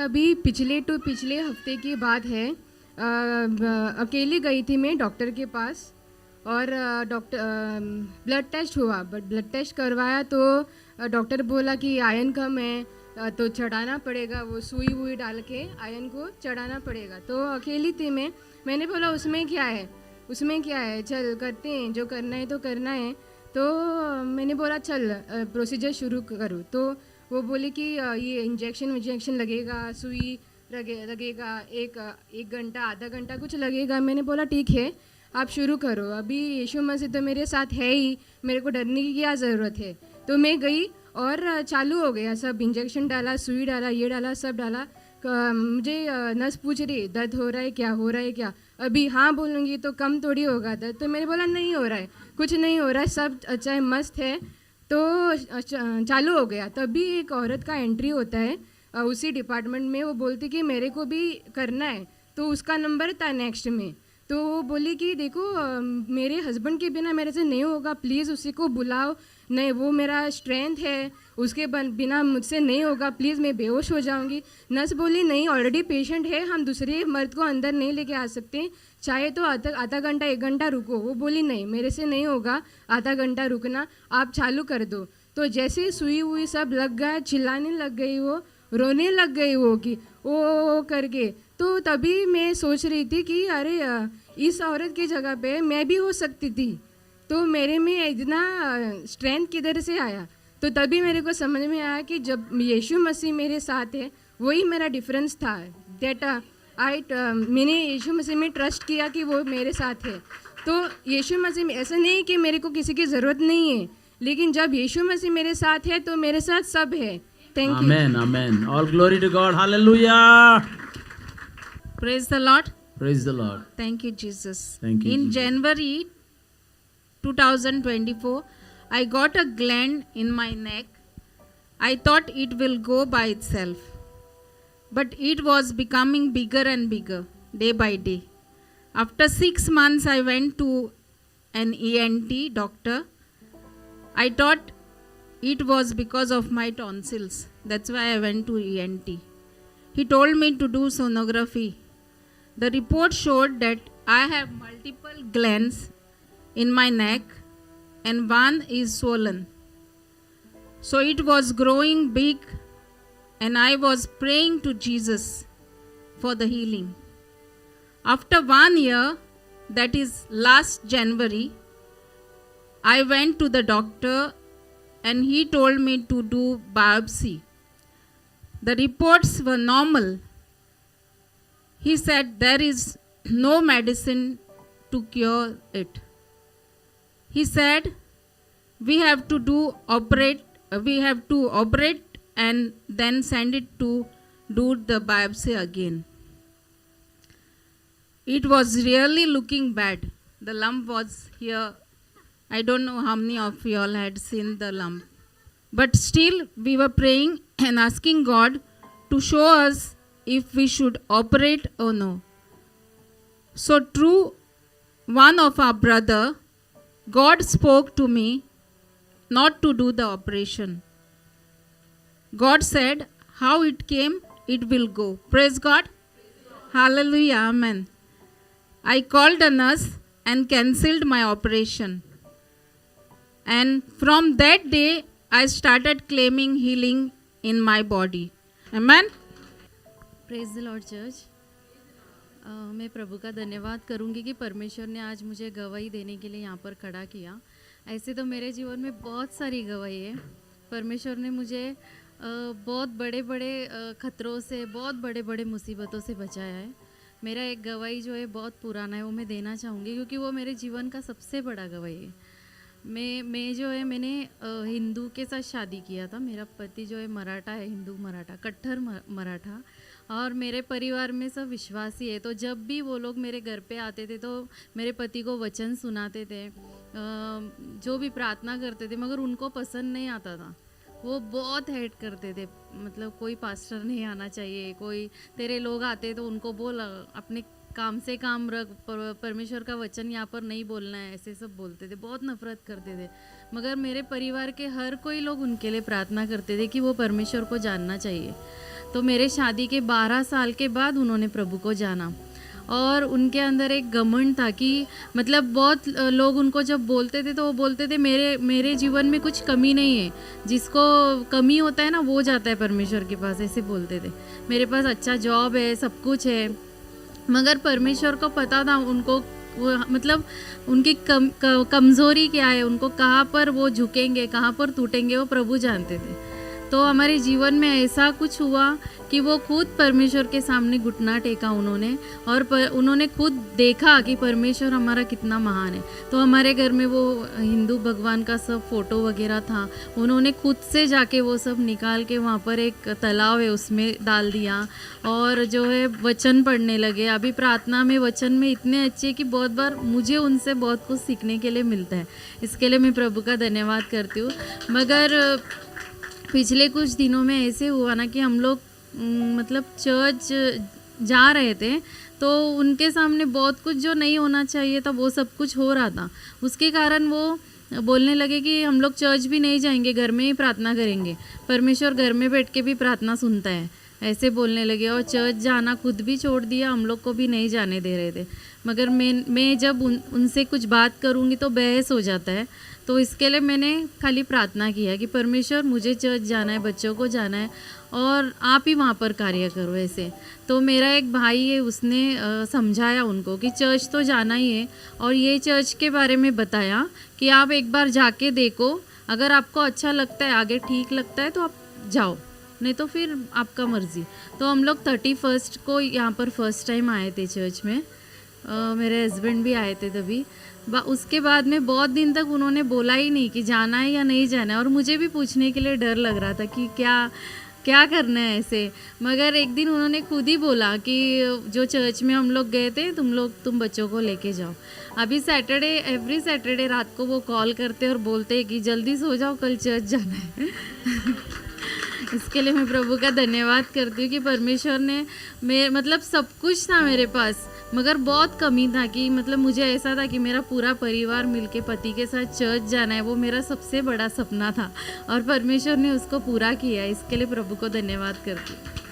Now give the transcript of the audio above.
अभी पिछले हफ्ते की बात है। अकेली गई थी मैं डॉक्टर के पास और डॉक्टर ब्लड टेस्ट हुआ, बट ब्लड टेस्ट करवाया तो डॉक्टर बोला कि आयरन कम है, तो चढ़ाना पड़ेगा, वो सुई वुई डाल के आयरन को चढ़ाना पड़ेगा। तो अकेली थी मैंने बोला उसमें क्या है, चल करते हैं, जो करना है तो करना है। तो मैंने बोला चल प्रोसीजर शुरू करूँ। तो वो बोली कि ये इंजेक्शन लगेगा, सुई लगेगा, एक घंटा आधा घंटा कुछ लगेगा। मैंने बोला ठीक है आप शुरू करो, अभी यीशु मसीह तो मेरे साथ है ही, मेरे को डरने की क्या ज़रूरत है। तो मैं गई और चालू हो गया सब, इंजेक्शन डाला, सुई डाला, ये डाला, सब डाला। मुझे नर्स पूछ रही दर्द हो रहा है क्या, अभी हाँ बोलूँगी तो कम थोड़ी होगा दर्द। तो मैंने बोला नहीं हो रहा है, कुछ नहीं हो रहा है, सब अच्छा है, मस्त है। तो चालू हो गया। तभी एक औरत का एंट्री होता है उसी डिपार्टमेंट में, वो बोलती कि मेरे को भी करना है। तो उसका नंबर था नेक्स्ट में। तो वो बोली कि देखो मेरे हस्बैंड के बिना मेरे से नहीं होगा, प्लीज़ उसी को बुलाओ, नहीं वो मेरा स्ट्रेंथ है, उसके बिना मुझसे नहीं होगा, प्लीज़ मैं बेहोश हो जाऊंगी। नर्स बोली नहीं ऑलरेडी पेशेंट है, हम दूसरे मर्द को अंदर नहीं लेके आ सकते, चाहे तो आधा घंटा 1 घंटा रुको। वो बोली नहीं मेरे से नहीं होगा आधा घंटा रुकना, आप चालू कर दो। तो जैसे सुई हुई सब लग गया, चिल्लाने लग गई, वो रोने लग गई वो कि ओ करके। तो तभी मैं सोच रही थी कि अरे इस औरत की जगह पे मैं भी हो सकती थी, तो मेरे में इतना स्ट्रेंथ किधर से आया। तो तभी मेरे को समझ में आया कि जब यीशु मसीह मेरे साथ है वही मेरा डिफरेंस था। दैट मैंने यीशु मसीह में ट्रस्ट किया कि वो मेरे साथ है। तो यीशु मसीह में ऐसा नहीं कि मेरे को किसी की ज़रूरत नहीं है, लेकिन जब यीशु मसीह मेरे साथ है तो मेरे साथ सब है। Thank you. Amen, amen. All glory to God. Hallelujah. Praise the Lord. Praise the Lord. Thank you, Jesus. Thank you, In Jesus. January 2024, I got a gland in my neck. I thought it will go by itself. But it was becoming bigger and bigger day by day. After 6 months, I went to an ENT doctor. I thought it was because of my tonsils. That's why I went to ENT. He told me to do sonography. The report showed that I have multiple glands in my neck and one is swollen. So it was growing big and I was praying to Jesus for the healing. After 1 year, that is last January, I went to the doctor and he told me to do biopsy. The reports were normal. He said there is no medicine to cure it. He said we have to operate and then send it to do the biopsy again. It was really looking bad. The lump was here. I don't know how many of you all had seen the lump. But still we were praying and asking God to show us if we should operate or no. So through one of our brother, God spoke to me not to do the operation. God said how it came, it will go. Praise God. Hallelujah. Amen. I called a nurse and cancelled my operation. And from that day, I started claiming healing in my body. Amen. Praise the Lord church. मैं प्रभु का धन्यवाद करूंगी कि परमेश्वर ने आज मुझे गवाही देने के लिए यहाँ पर खड़ा किया। ऐसे तो मेरे जीवन में बहुत सारी गवाही है। परमेश्वर ने मुझे बहुत बड़े बड़े खतरों से, बहुत बड़े बड़े मुसीबतों से बचाया है। मेरा एक गवाही जो है बहुत पुराना है, वो मैं देना चाहूँगी क्योंकि वो मेरे जीवन का सबसे बड़ा गवाही है। मैं जो है मैंने हिंदू के साथ शादी किया था। मेरा पति जो है मराठा है, हिंदू मराठा, कट्टर मराठा, और मेरे परिवार में सब विश्वासी है। तो जब भी वो लोग मेरे घर पे आते थे तो मेरे पति को वचन सुनाते थे, जो भी प्रार्थना करते थे, मगर उनको पसंद नहीं आता था। वो बहुत हेट करते थे, मतलब कोई पास्टर नहीं आना चाहिए, कोई तेरे लोग आते तो उनको बोल अपने काम से काम रख, परमेश्वर का वचन यहाँ पर नहीं बोलना है, ऐसे सब बोलते थे, बहुत नफरत करते थे। मगर मेरे परिवार के हर कोई लोग उनके लिए प्रार्थना करते थे कि वो परमेश्वर को जानना चाहिए। तो मेरे शादी के 12 साल के बाद उन्होंने प्रभु को जाना। और उनके अंदर एक घमंड था कि मतलब बहुत लोग उनको जब बोलते थे तो वो बोलते थे मेरे जीवन में कुछ कमी नहीं है, जिसको कमी होता है ना वो जाता है परमेश्वर के पास, ऐसे बोलते थे। मेरे पास अच्छा जॉब है, सब कुछ है, मगर परमेश्वर को पता था उनको वो मतलब उनकी कमज़ोरी क्या है, उनको कहाँ पर वो झुकेंगे, कहाँ पर टूटेंगे, वो प्रभु जानते थे। तो हमारे जीवन में ऐसा कुछ हुआ कि वो खुद परमेश्वर के सामने घुटना टेका उन्होंने, और उन्होंने खुद देखा कि परमेश्वर हमारा कितना महान है। तो हमारे घर में वो हिंदू भगवान का सब फोटो वगैरह था, उन्होंने खुद से जाके वो सब निकाल के वहाँ पर एक तालाब है उसमें डाल दिया, और जो है वचन पढ़ने लगे। अभी प्रार्थना में वचन में इतने अच्छे कि बहुत बार मुझे उनसे बहुत कुछ सीखने के लिए मिलता है। इसके लिए मैं प्रभु का धन्यवाद करती हूँ। मगर पिछले कुछ दिनों में ऐसे हुआ ना कि हम लोग मतलब चर्च जा रहे थे, तो उनके सामने बहुत कुछ जो नहीं होना चाहिए था वो सब कुछ हो रहा था। उसके कारण वो बोलने लगे कि हम लोग चर्च भी नहीं जाएंगे, घर में ही प्रार्थना करेंगे, परमेश्वर घर में बैठ के भी प्रार्थना सुनता है, ऐसे बोलने लगे। और चर्च जाना खुद भी छोड़ दिया, हम लोग को भी नहीं जाने दे रहे थे। मगर मैं जब उनसे कुछ बात करूँगी तो बहस हो जाता है, तो इसके लिए मैंने खाली प्रार्थना किया कि परमेश्वर मुझे चर्च जाना है, बच्चों को जाना है, और आप ही वहाँ पर कार्य करो ऐसे। तो मेरा एक भाई है, उसने समझाया उनको कि चर्च तो जाना ही है, और ये चर्च के बारे में बताया कि आप एक बार जाके देखो, अगर आपको अच्छा लगता है, आगे ठीक लगता है तो आप जाओ, नहीं तो फिर आपका मर्ज़ी। तो हम लोग 31 को यहाँ पर फर्स्ट टाइम आए थे चर्च में, मेरे हस्बैंड भी आए थे तभी। उसके बाद में बहुत दिन तक उन्होंने बोला ही नहीं कि जाना है या नहीं जाना है, और मुझे भी पूछने के लिए डर लग रहा था कि क्या करना है ऐसे। मगर एक दिन उन्होंने खुद ही बोला कि जो चर्च में हम लोग गए थे, तुम बच्चों को लेके जाओ। अभी एवरी सैटरडे रात को वो कॉल करते और बोलते कि जल्दी सो जाओ, कल चर्च जाना है। इसके लिए मैं प्रभु का धन्यवाद करती हूँ कि परमेश्वर ने मतलब सब कुछ था मेरे पास, मगर बहुत कमी था कि मतलब मुझे ऐसा था कि मेरा पूरा परिवार मिलके पति के साथ चर्च जाना है, वो मेरा सबसे बड़ा सपना था, और परमेश्वर ने उसको पूरा किया। इसके लिए प्रभु को धन्यवाद करती हूँ।